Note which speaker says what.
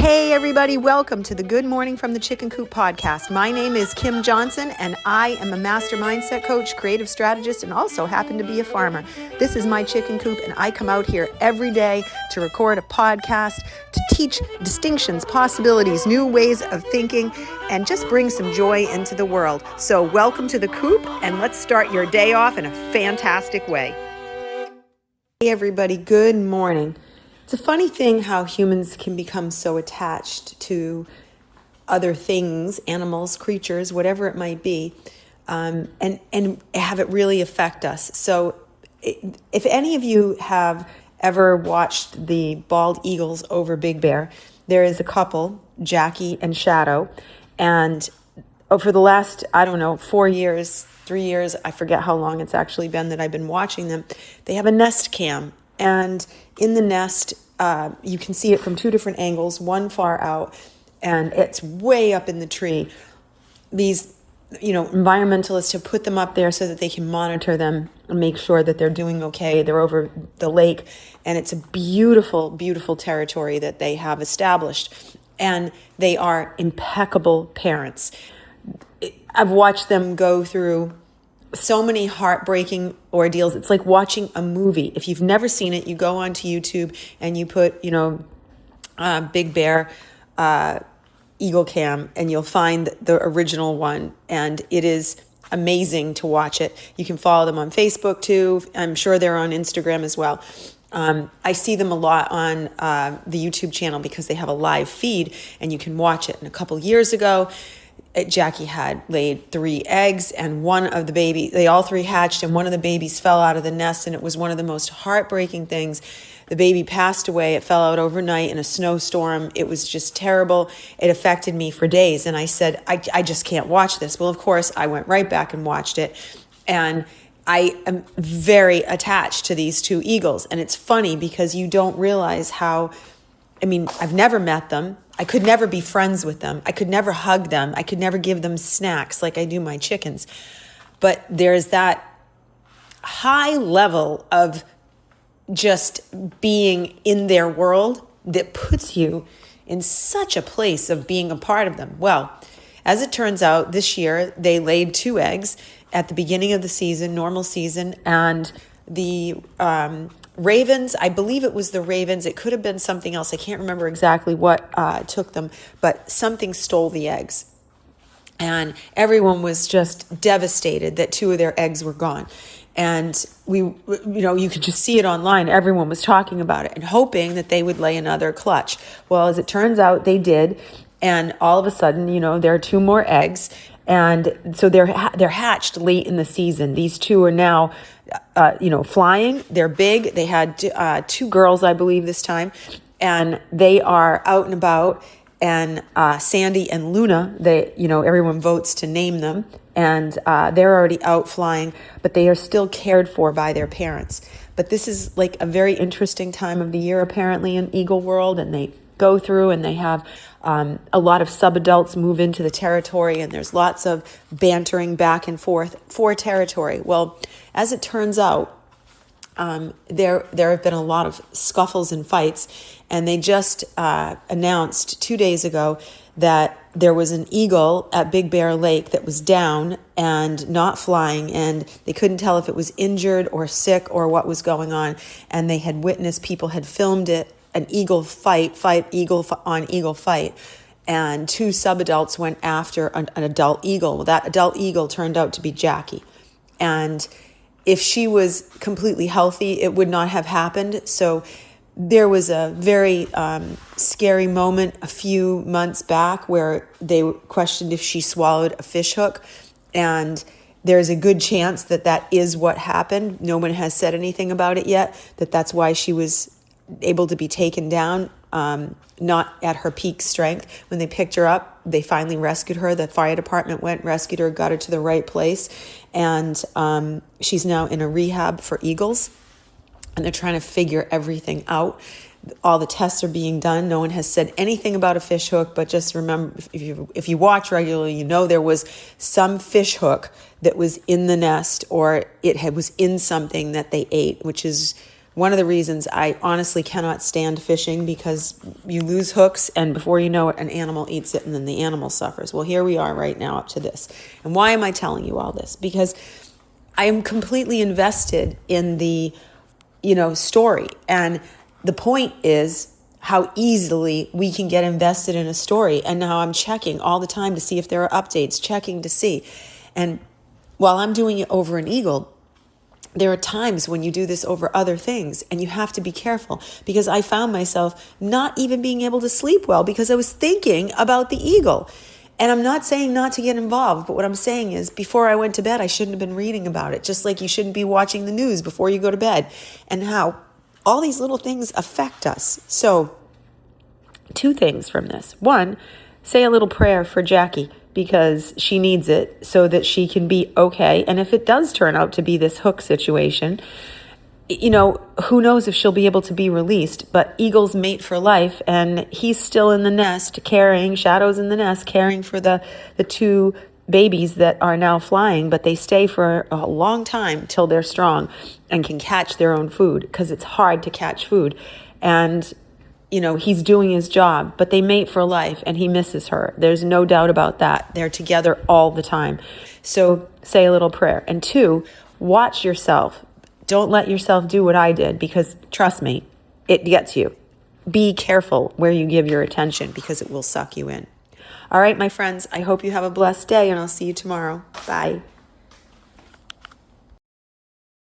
Speaker 1: Hey everybody, welcome to the Good Morning from the Chicken Coop podcast. My name is Kim Johnson and I am a master mindset coach, creative strategist, and also happen to be a farmer. This is my chicken coop and I come out here every day to record a podcast, to teach distinctions, possibilities, new ways of thinking, and just bring some joy into the world. So welcome to the coop and let's start your day off in a fantastic way. Hey everybody, good morning. It's a funny thing how humans can become so attached to other things, animals, creatures, whatever it might be, and have it really affect us. So if any of you have ever watched the bald eagles over Big Bear, there is a couple, Jackie and Shadow, and for the last, 4 years, 3 years, I forget how long it's actually been that I've been watching them, they have a nest cam. And in the nest, you can see it from two different angles, one far out, and it's way up in the tree. These, environmentalists have put them up there so that they can monitor them and make sure that they're doing okay. They're over the lake, and it's a beautiful, beautiful territory that they have established. And they are impeccable parents. I've watched them go through so many heartbreaking ordeals. It's like watching a movie. If you've never seen it, you go onto YouTube and you put, Big Bear Eagle Cam, and you'll find the original one. And it is amazing to watch it. You can follow them on Facebook too. I'm sure they're on Instagram as well. I see them a lot on the YouTube channel because they have a live feed and you can watch it. And a couple years ago, Jackie had laid 3 eggs and one of the babies, they all 3 hatched and one of the babies fell out of the nest, and it was one of the most heartbreaking things. The baby passed away. It fell out overnight in a snowstorm. It was just terrible. It affected me for days. And I said, I just can't watch this. Well, of course, I went right back and watched it. And I am very attached to these 2 eagles. And it's funny because you don't realize how, I've never met them. I could never be friends with them. I could never hug them. I could never give them snacks like I do my chickens. But there's that high level of just being in their world that puts you in such a place of being a part of them. Well, as it turns out, this year they laid 2 eggs at the beginning of the season, normal season, and the ravens, I believe it was the ravens. It could have been something else. I can't remember exactly what took them, but something stole the eggs. And everyone was just devastated that 2 of their eggs were gone. And you could just see it online. Everyone was talking about it and hoping that they would lay another clutch. Well, as it turns out, they did. And all of a sudden, there are 2 more eggs. And so they're hatched late in the season. These 2 are now, flying. They're big. They had 2 girls, I believe, this time, and they are out and about. And Sandy and Luna, everyone votes to name them, and they're already out flying, but they are still cared for by their parents. But this is like a very interesting time of the year, apparently, in Eagle World, and they go through and they have a lot of subadults move into the territory, and there's lots of bantering back and forth for territory. Well, as it turns out, there have been a lot of scuffles and fights, and they just announced 2 days ago that there was an eagle at Big Bear Lake that was down and not flying, and they couldn't tell if it was injured or sick or what was going on, and they had witnessed, people had filmed it, an eagle eagle on eagle fight, and 2 subadults went after an adult eagle. Well, that adult eagle turned out to be Jackie, and if she was completely healthy, it would not have happened. So there was a very scary moment a few months back where they questioned if she swallowed a fish hook, and there's a good chance that that is what happened. No one has said anything about it yet, that's why she was able to be taken down, not at her peak strength. When they picked her up, they finally rescued her. The fire department went, rescued her, got her to the right place, and she's now in a rehab for eagles, and they're trying to figure everything out. All the tests are being done. No one has said anything about a fish hook, but just remember, if you watch regularly, there was some fish hook that was in the nest, or was in something that they ate, which is one of the reasons I honestly cannot stand fishing, because you lose hooks and before you know it, an animal eats it and then the animal suffers. Well, here we are right now up to this. And why am I telling you all this? Because I am completely invested in the, story. And the point is how easily we can get invested in a story. And now I'm checking all the time to see if there are updates, checking to see. And while I'm doing it over an eagle, there are times when you do this over other things and you have to be careful, because I found myself not even being able to sleep well because I was thinking about the eagle. And I'm not saying not to get involved, but what I'm saying is before I went to bed, I shouldn't have been reading about it, just like you shouldn't be watching the news before you go to bed, and how all these little things affect us. So 2 things from this. 1, say a little prayer for Jackie, because she needs it so that she can be okay. And if it does turn out to be this hook situation, who knows if she'll be able to be released, but eagles mate for life, and he's still in the nest shadows in the nest, caring for the 2 babies that are now flying, but they stay for a long time till they're strong and can catch their own food, because it's hard to catch food. And he's doing his job, but they mate for life and he misses her. There's no doubt about that. They're together all the time. So say a little prayer. And 2, watch yourself. Don't let yourself do what I did, because trust me, it gets you. Be careful where you give your attention, because it will suck you in. All right, my friends, I hope you have a blessed day, and I'll see you tomorrow. Bye.